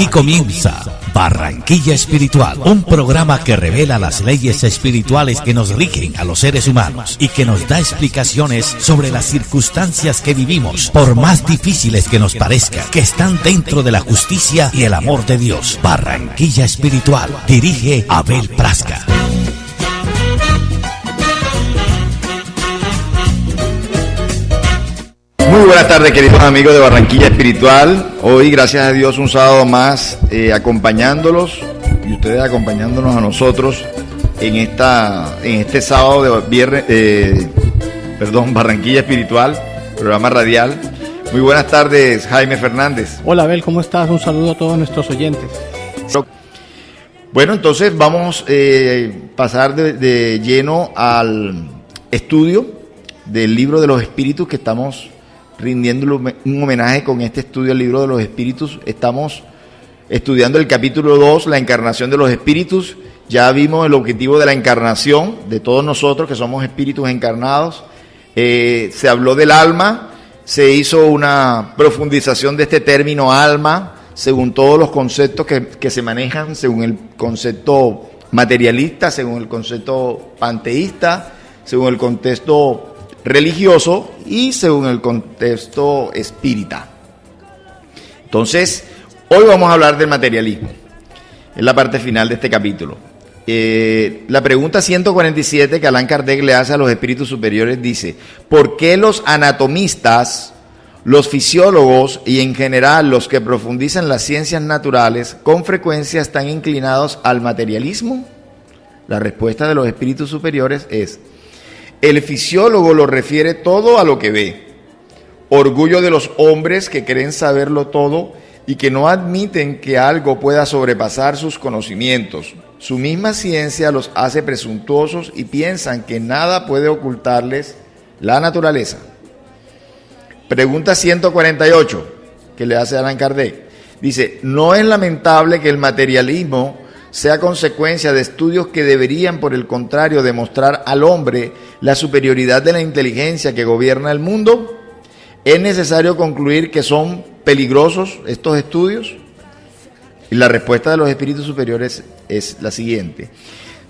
Aquí comienza Barranquilla Espiritual, un programa que revela las leyes espirituales que nos rigen a los seres humanos y que nos da explicaciones sobre las circunstancias que vivimos, por más difíciles que nos parezcan, que están dentro de la justicia y el amor de Dios. Barranquilla Espiritual, dirige Abel Prasca. Muy buenas tardes, queridos amigos de Barranquilla Espiritual. Hoy, gracias a Dios, un sábado más acompañándolos y ustedes acompañándonos a nosotros en este sábado de Barranquilla Espiritual, programa radial. Muy buenas tardes, Jaime Fernández. Hola, Abel, ¿cómo estás? Un saludo a todos nuestros oyentes. Bueno, entonces vamos a pasar de lleno al estudio del Libro de los Espíritus, que estamos rindiendo un homenaje con este estudio al Libro de los Espíritus. Estamos estudiando el capítulo 2, la encarnación de los espíritus. Ya vimos el objetivo de la encarnación de todos nosotros, que somos espíritus encarnados. Se habló del alma, se hizo una profundización de este término alma, según todos los conceptos que se manejan, según el concepto materialista, según el concepto panteísta, según el contexto religioso y según el contexto espírita. Entonces, hoy vamos a hablar del materialismo. Es la parte final de este capítulo. La pregunta 147 que Allan Kardec le hace a los espíritus superiores dice: ¿por qué los anatomistas, los fisiólogos y en general los que profundizan las ciencias naturales con frecuencia están inclinados al materialismo? La respuesta de los espíritus superiores es: el fisiólogo lo refiere todo a lo que ve. Orgullo de los hombres que creen saberlo todo y que no admiten que algo pueda sobrepasar sus conocimientos. Su misma ciencia los hace presuntuosos y piensan que nada puede ocultarles la naturaleza. Pregunta 148 que le hace Allan Kardec. Dice: ¿no es lamentable que el materialismo sea consecuencia de estudios que deberían, por el contrario, demostrar al hombre la superioridad de la inteligencia que gobierna el mundo? ¿Es necesario concluir que son peligrosos estos estudios? Y la respuesta de los espíritus superiores es la siguiente: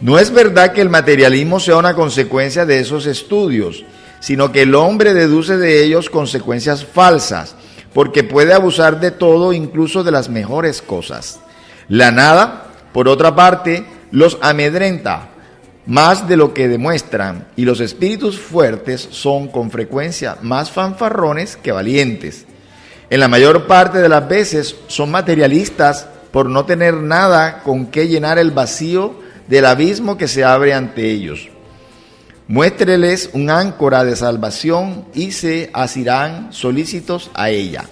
no es verdad que el materialismo sea una consecuencia de esos estudios, sino que el hombre deduce de ellos consecuencias falsas, porque puede abusar de todo, incluso de las mejores cosas. La nada, por otra parte, los amedrenta más de lo que demuestran, y los espíritus fuertes son con frecuencia más fanfarrones que valientes. En la mayor parte de las veces son materialistas por no tener nada con qué llenar el vacío del abismo que se abre ante ellos. Muéstreles un áncora de salvación y se asirán solícitos a ella.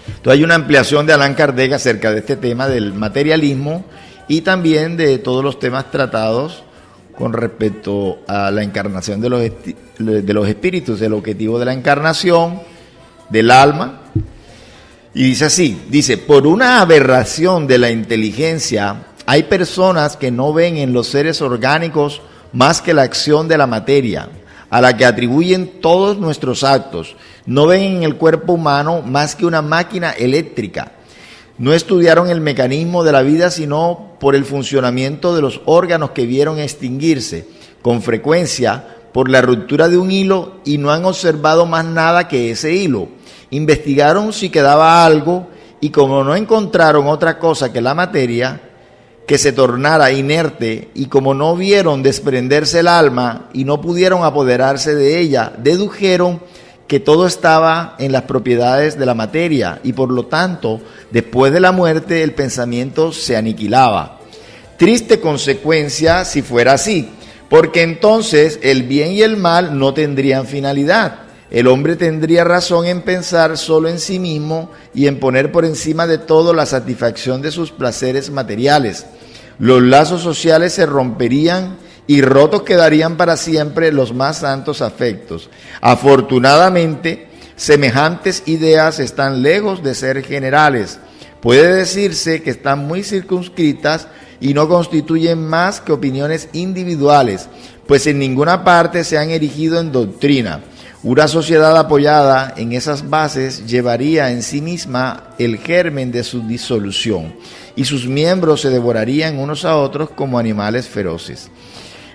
Entonces hay una ampliación de Allan Kardec acerca de este tema del materialismo y también de todos los temas tratados con respecto a la encarnación de los espíritus, el objetivo de la encarnación, del alma. Y dice así, por una aberración de la inteligencia, hay personas que no ven en los seres orgánicos más que la acción de la materia, a la que atribuyen todos nuestros actos. No ven en el cuerpo humano más que una máquina eléctrica. No estudiaron el mecanismo de la vida sino por el funcionamiento de los órganos que vieron extinguirse con frecuencia por la ruptura de un hilo y no han observado más nada que ese hilo. Investigaron si quedaba algo y como no encontraron otra cosa que la materia que se tornara inerte y como no vieron desprenderse el alma y no pudieron apoderarse de ella, dedujeron que todo estaba en las propiedades de la materia y por lo tanto, después de la muerte, el pensamiento se aniquilaba. Triste consecuencia si fuera así, porque entonces el bien y el mal no tendrían finalidad. El hombre tendría razón en pensar solo en sí mismo y en poner por encima de todo la satisfacción de sus placeres materiales. Los lazos sociales se romperían y rotos quedarían para siempre los más santos afectos. Afortunadamente, semejantes ideas están lejos de ser generales. Puede decirse que están muy circunscritas y no constituyen más que opiniones individuales, pues en ninguna parte se han erigido en doctrina. Una sociedad apoyada en esas bases llevaría en sí misma el germen de su disolución, y sus miembros se devorarían unos a otros como animales feroces.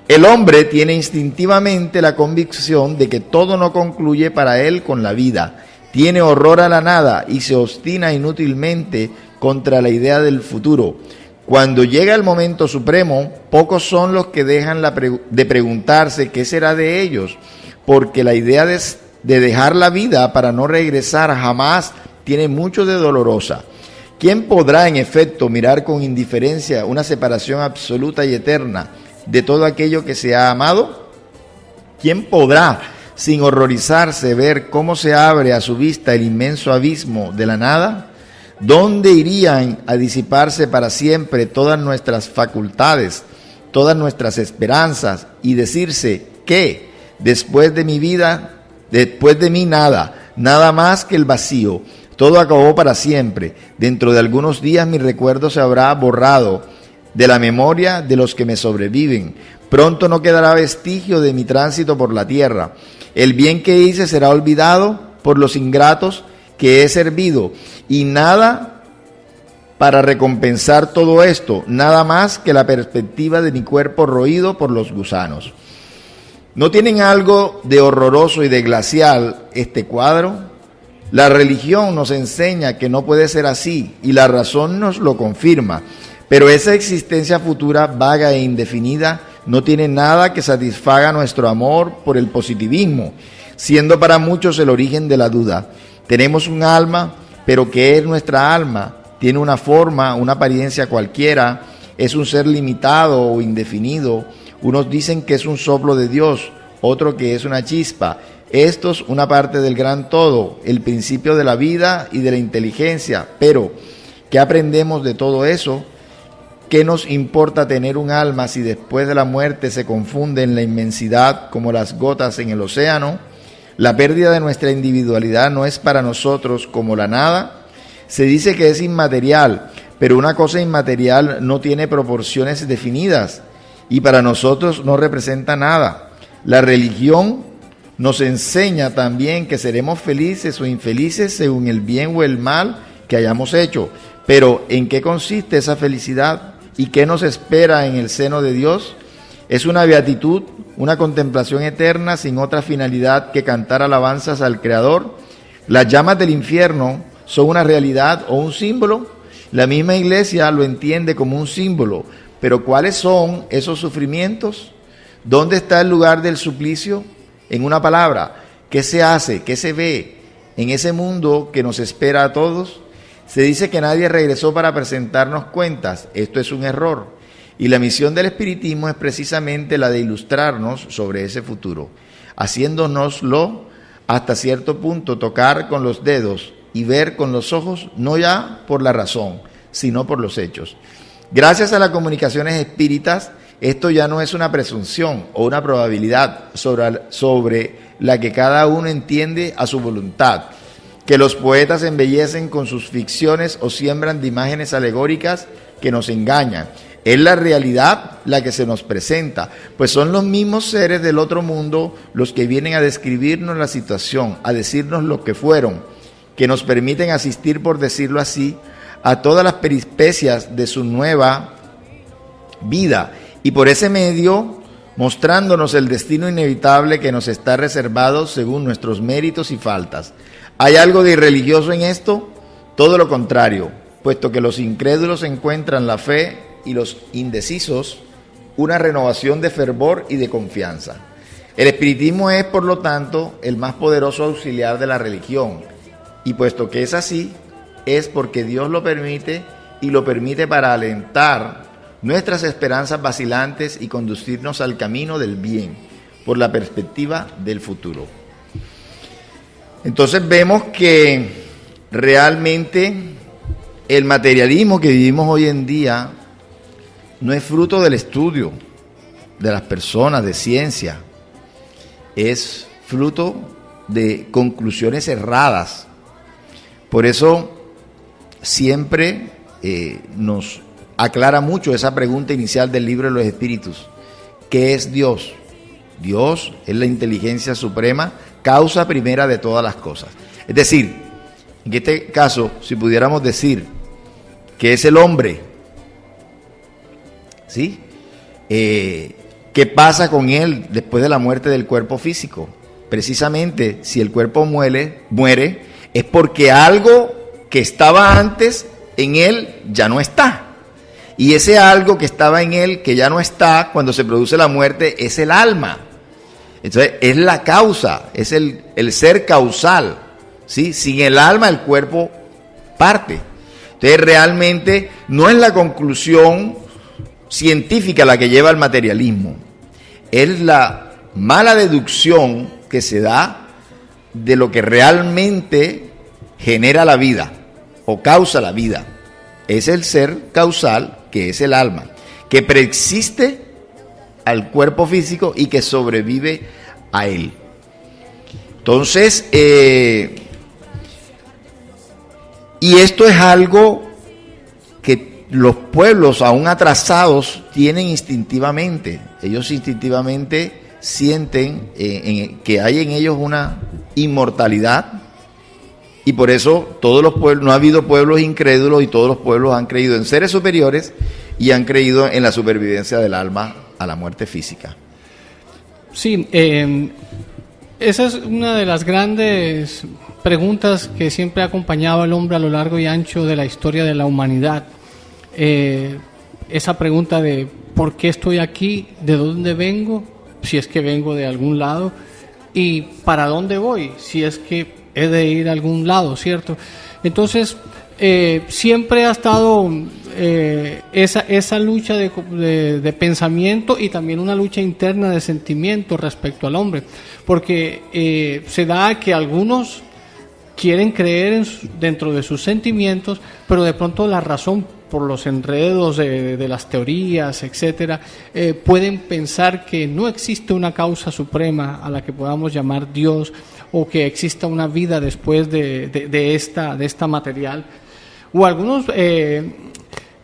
El hombre tiene instintivamente la convicción de que todo no concluye para él con la vida. Tiene horror a la nada y se obstina inútilmente contra la idea del futuro. Cuando llega el momento supremo, pocos son los que dejan de preguntarse qué será de ellos, porque la idea de dejar la vida para no regresar jamás tiene mucho de dolorosa. ¿Quién podrá, en efecto, mirar con indiferencia una separación absoluta y eterna de todo aquello que se ha amado? ¿Quién podrá, sin horrorizarse, ver cómo se abre a su vista el inmenso abismo de la nada? ¿Dónde irían a disiparse para siempre todas nuestras facultades, todas nuestras esperanzas, y decirse que después de mi vida, después de mí nada más que el vacío? Todo acabó para siempre. Dentro de algunos días mi recuerdo se habrá borrado de la memoria de los que me sobreviven. Pronto no quedará vestigio de mi tránsito por la tierra. El bien que hice será olvidado por los ingratos que he servido, y nada para recompensar todo esto, nada más que la perspectiva de mi cuerpo roído por los gusanos. ¿No tienen algo de horroroso y de glacial este cuadro? La religión nos enseña que no puede ser así, y la razón nos lo confirma, pero esa existencia futura, vaga e indefinida, no tiene nada que satisfaga nuestro amor por el positivismo, siendo para muchos el origen de la duda. Tenemos un alma, pero ¿qué es nuestra alma? Tiene una forma, una apariencia cualquiera, es un ser limitado o indefinido. Unos dicen que es un soplo de Dios, otro que es una chispa. Estos una parte del gran todo, el principio de la vida y de la inteligencia. Pero, ¿qué aprendemos de todo eso? ¿Qué nos importa tener un alma si después de la muerte se confunde en la inmensidad como las gotas en el océano? La pérdida de nuestra individualidad no es para nosotros como la nada. Se dice que es inmaterial, pero una cosa inmaterial no tiene proporciones definidas y para nosotros no representa nada. La religión nos enseña también que seremos felices o infelices según el bien o el mal que hayamos hecho. Pero ¿en qué consiste esa felicidad y qué nos espera en el seno de Dios? Es una beatitud, una contemplación eterna sin otra finalidad que cantar alabanzas al Creador. Las llamas del infierno son una realidad o un símbolo. La misma Iglesia lo entiende como un símbolo, pero ¿cuáles son esos sufrimientos? ¿Dónde está el lugar del suplicio? En una palabra, ¿qué se hace? ¿Qué se ve en ese mundo que nos espera a todos? Se dice que nadie regresó para presentarnos cuentas. Esto es un error. Y la misión del espiritismo es precisamente la de ilustrarnos sobre ese futuro, haciéndonoslo hasta cierto punto tocar con los dedos y ver con los ojos, no ya por la razón, sino por los hechos. Gracias a las comunicaciones espíritas, esto ya no es una presunción o una probabilidad sobre la que cada uno entiende a su voluntad, que los poetas embellecen con sus ficciones o siembran de imágenes alegóricas que nos engañan. Es la realidad la que se nos presenta, pues son los mismos seres del otro mundo los que vienen a describirnos la situación, a decirnos lo que fueron, que nos permiten asistir, por decirlo así, a todas las peripecias de su nueva vida, y por ese medio mostrándonos el destino inevitable que nos está reservado según nuestros méritos y faltas. ¿Hay algo de irreligioso en esto? Todo lo contrario, puesto que los incrédulos encuentran la fe y los indecisos una renovación de fervor y de confianza. El espiritismo es, por lo tanto, el más poderoso auxiliar de la religión, y puesto que es así, es porque Dios lo permite, y lo permite para alentar nuestras esperanzas vacilantes y conducirnos al camino del bien, por la perspectiva del futuro. Entonces vemos que realmente el materialismo que vivimos hoy en día no es fruto del estudio de las personas, de ciencia, es fruto de conclusiones erradas. Por eso siempre nos aclara mucho esa pregunta inicial del libro de los Espíritus. ¿Qué es Dios? Dios es la inteligencia suprema causa primera de todas las cosas. Es decir, en este caso, si pudiéramos decir que es el hombre, ¿sí? ¿Qué pasa con él después de la muerte del cuerpo físico? Precisamente, si el cuerpo muere, es porque algo que estaba antes en él ya no está. Y ese algo que estaba en él, que ya no está, cuando se produce la muerte, es el alma. Entonces, es la causa, es el ser causal, ¿sí? Sin el alma, el cuerpo parte. Entonces, realmente no es la conclusión científica la que lleva al materialismo. Es la mala deducción que se da de lo que realmente genera la vida o causa la vida. Es el ser causal, que es el alma, que preexiste al cuerpo físico y que sobrevive a él. Entonces, y esto es algo que los pueblos aún atrasados tienen instintivamente. Ellos instintivamente sienten que hay en ellos una inmortalidad. Y por eso todos los pueblos, no ha habido pueblos incrédulos y todos los pueblos han creído en seres superiores y han creído en la supervivencia del alma a la muerte física. Sí, esa es una de las grandes preguntas que siempre ha acompañado al hombre a lo largo y ancho de la historia de la humanidad. Esa pregunta de ¿por qué estoy aquí? ¿De dónde vengo? Si es que vengo de algún lado. ¿Y para dónde voy? Si es que he de ir a algún lado, ¿cierto? Entonces, siempre ha estado esa lucha de pensamiento y también una lucha interna de sentimiento respecto al hombre, porque se da que algunos quieren creer dentro de sus sentimientos, pero de pronto la razón, por los enredos de las teorías, etcétera, pueden pensar que no existe una causa suprema a la que podamos llamar Dios, o que exista una vida después de esta material, o algunos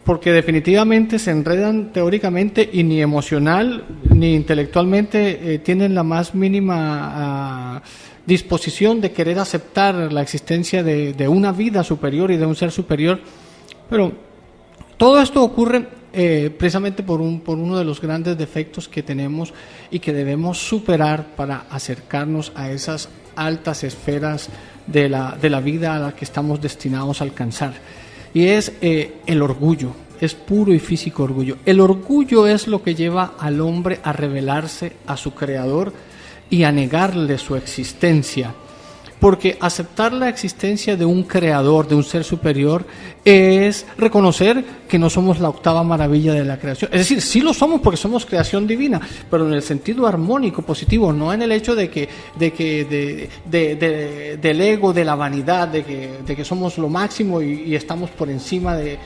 porque definitivamente se enredan teóricamente y ni emocional ni intelectualmente tienen la más mínima disposición de querer aceptar la existencia de una vida superior y de un ser superior. Pero todo esto ocurre precisamente por uno de los grandes defectos que tenemos y que debemos superar para acercarnos a esas altas esferas de la vida a la que estamos destinados a alcanzar. Y es el orgullo, es puro y físico orgullo. El orgullo es lo que lleva al hombre a rebelarse a su creador y a negarle su existencia. Porque aceptar la existencia de un creador, de un ser superior, es reconocer que no somos la octava maravilla de la creación. Es decir, sí lo somos porque somos creación divina, pero en el sentido armónico, positivo, no en el hecho del ego, de la vanidad, de que somos lo máximo y estamos por encima de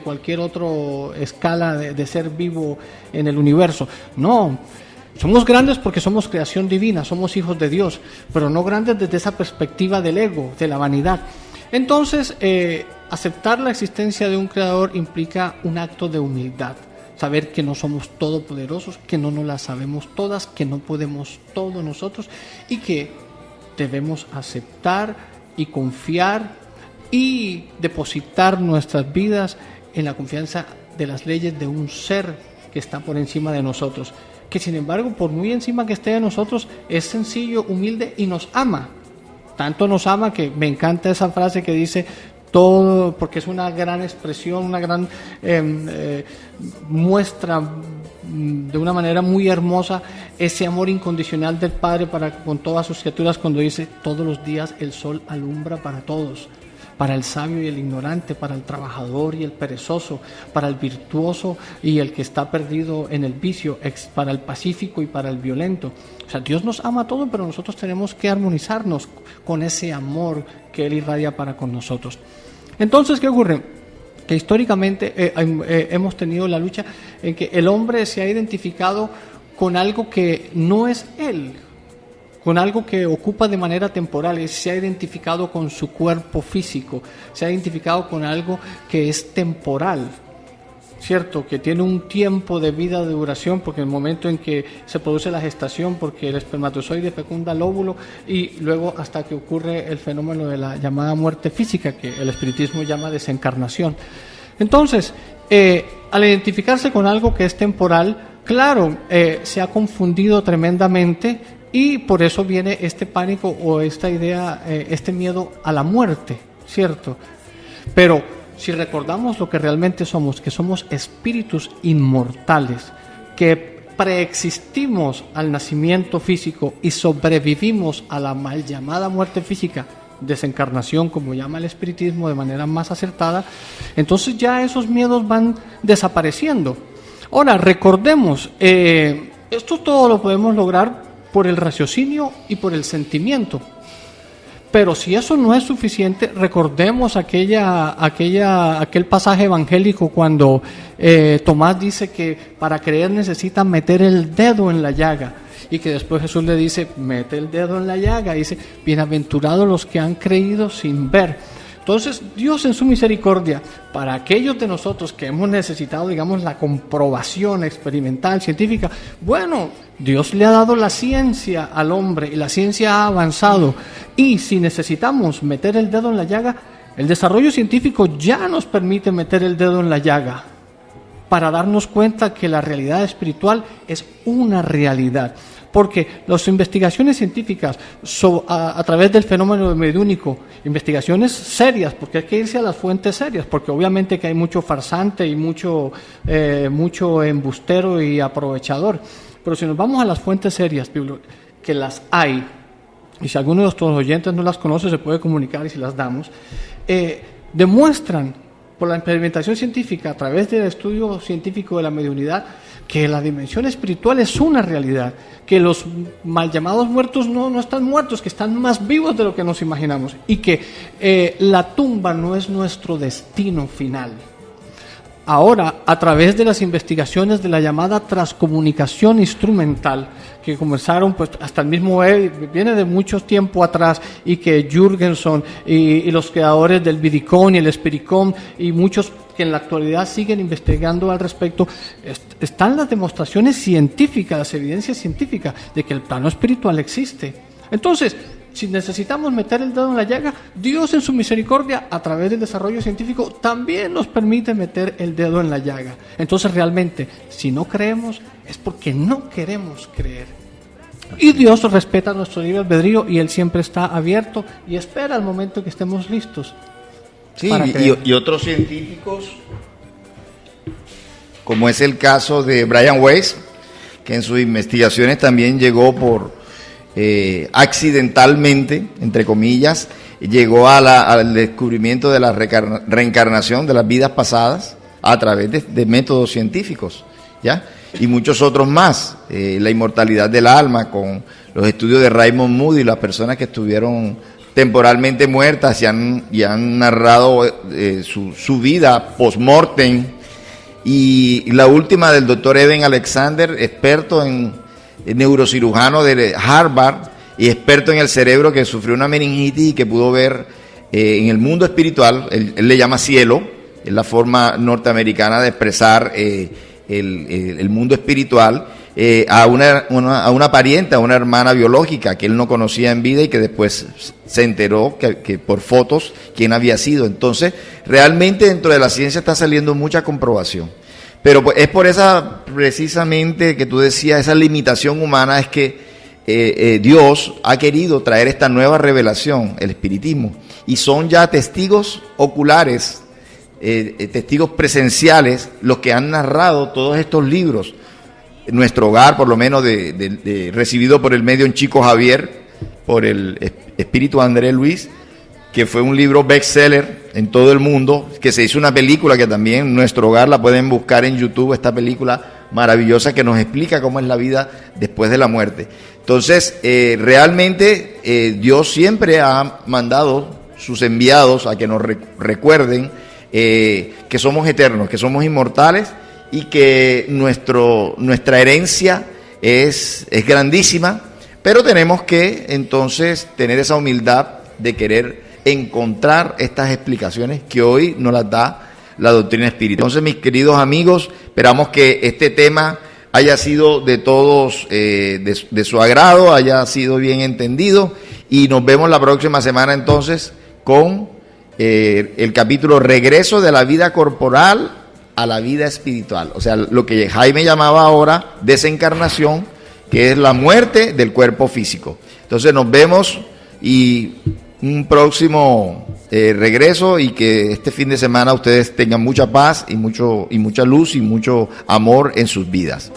cualquier otra escala de ser vivo en el universo. No. Somos grandes porque somos creación divina, somos hijos de Dios, pero no grandes desde esa perspectiva del ego, de la vanidad. Entonces, aceptar la existencia de un creador implica un acto de humildad, saber que no somos todopoderosos, que no nos las sabemos todas, que no podemos todo nosotros y que debemos aceptar y confiar y depositar nuestras vidas en la confianza de las leyes de un ser que está por encima de nosotros, que sin embargo, por muy encima que esté de nosotros, es sencillo, humilde y nos ama. Tanto nos ama que me encanta esa frase que dice todo, porque es una gran expresión, una gran muestra de una manera muy hermosa ese amor incondicional del Padre para con todas sus criaturas, cuando dice: todos los días el sol alumbra para todos, para el sabio y el ignorante, para el trabajador y el perezoso, para el virtuoso y el que está perdido en el vicio, para el pacífico y para el violento. O sea, Dios nos ama a todos, pero nosotros tenemos que armonizarnos con ese amor que Él irradia para con nosotros. Entonces, ¿qué ocurre? Que históricamente hemos tenido la lucha en que el hombre se ha identificado con algo que no es él, con algo que ocupa de manera temporal, se ha identificado con su cuerpo físico, se ha identificado con algo que es temporal. ¿cierto? Que tiene un tiempo de vida de duración, porque el momento en que se produce la gestación, porque el espermatozoide fecunda el óvulo, y luego hasta que ocurre el fenómeno de la llamada muerte física, que el espiritismo llama desencarnación. Entonces, al identificarse con algo que es temporal, claro, se ha confundido tremendamente, y por eso viene este pánico o esta idea, este miedo a la muerte, ¿cierto? Pero si recordamos lo que realmente somos, que somos espíritus inmortales, que preexistimos al nacimiento físico y sobrevivimos a la mal llamada muerte física, desencarnación, como llama el espiritismo de manera más acertada, entonces ya esos miedos van desapareciendo. Ahora, recordemos, esto todo lo podemos lograr por el raciocinio y por el sentimiento. Pero si eso no es suficiente, recordemos aquel pasaje evangélico cuando Tomás dice que para creer necesita meter el dedo en la llaga, y que después Jesús le dice, mete el dedo en la llaga, y dice, bienaventurados los que han creído sin ver. Entonces, Dios en su misericordia, para aquellos de nosotros que hemos necesitado, digamos, la comprobación experimental, científica, bueno, Dios le ha dado la ciencia al hombre y la ciencia ha avanzado. Y si necesitamos meter el dedo en la llaga, el desarrollo científico ya nos permite meter el dedo en la llaga para darnos cuenta que la realidad espiritual es una realidad. Porque las investigaciones científicas a través del fenómeno mediúnico, investigaciones serias, porque hay que irse a las fuentes serias, porque obviamente que hay mucho farsante y mucho embustero y aprovechador. Pero si nos vamos a las fuentes serias, que las hay, y si alguno de nuestros oyentes no las conoce, se puede comunicar y si las damos, demuestran por la experimentación científica, a través del estudio científico de la mediunidad, que la dimensión espiritual es una realidad, que los mal llamados muertos no están muertos, que están más vivos de lo que nos imaginamos, y que la tumba no es nuestro destino final. Ahora, a través de las investigaciones de la llamada transcomunicación instrumental, que comenzaron, pues hasta el mismo viene de mucho tiempo atrás, y que Jürgenson y los creadores del Vidicón y el Espiricón y muchos que en la actualidad siguen investigando al respecto, están las demostraciones científicas, las evidencias científicas de que el plano espiritual existe. Entonces, si necesitamos meter el dedo en la llaga, Dios en su misericordia, a través del desarrollo científico, también nos permite meter el dedo en la llaga. Entonces realmente, si no creemos, es porque no queremos creer. Y Dios respeta nuestro libre albedrío y Él siempre está abierto y espera el momento que estemos listos. Sí, y otros científicos, como es el caso de Brian Weiss, que en sus investigaciones también llegó accidentalmente, entre comillas, llegó al descubrimiento de la reencarnación de las vidas pasadas a través de métodos científicos, ¿ya? Y muchos otros más, la inmortalidad del alma, con los estudios de Raymond Moody, las personas que estuvieron temporalmente muertas y han narrado su vida post-mortem, y la última del doctor Eben Alexander, experto en neurocirujano de Harvard y experto en el cerebro, que sufrió una meningitis y que pudo ver en el mundo espiritual, él le llama cielo, es la forma norteamericana de expresar el mundo espiritual, a una pariente, a una hermana biológica que él no conocía en vida y que después se enteró que por fotos quién había sido. Entonces, realmente dentro de la ciencia está saliendo mucha comprobación. Pero pues, es por esa, precisamente, que tú decías, esa limitación humana, es que Dios ha querido traer esta nueva revelación, el espiritismo, y son ya testigos oculares, testigos presenciales, los que han narrado todos estos libros. En nuestro hogar, por lo menos, recibido por el medium Chico Javier, por el espíritu André Luis, que fue un libro bestseller en todo el mundo, que se hizo una película que también en nuestro hogar la pueden buscar en YouTube, esta película maravillosa que nos explica cómo es la vida después de la muerte. Entonces, realmente Dios siempre ha mandado sus enviados a que nos recuerden que somos eternos, que somos inmortales y que nuestra herencia es grandísima, pero tenemos que entonces tener esa humildad de querer encontrar estas explicaciones que hoy nos las da la doctrina espiritual. Entonces, mis queridos amigos, esperamos que este tema haya sido de todos, de su agrado, haya sido bien entendido, y nos vemos la próxima semana entonces con el capítulo Regreso de la vida corporal a la vida espiritual, o sea, lo que Jaime llamaba ahora desencarnación, que es la muerte del cuerpo físico. Entonces nos vemos y un próximo regreso, y que este fin de semana ustedes tengan mucha paz y mucha luz y mucho amor en sus vidas.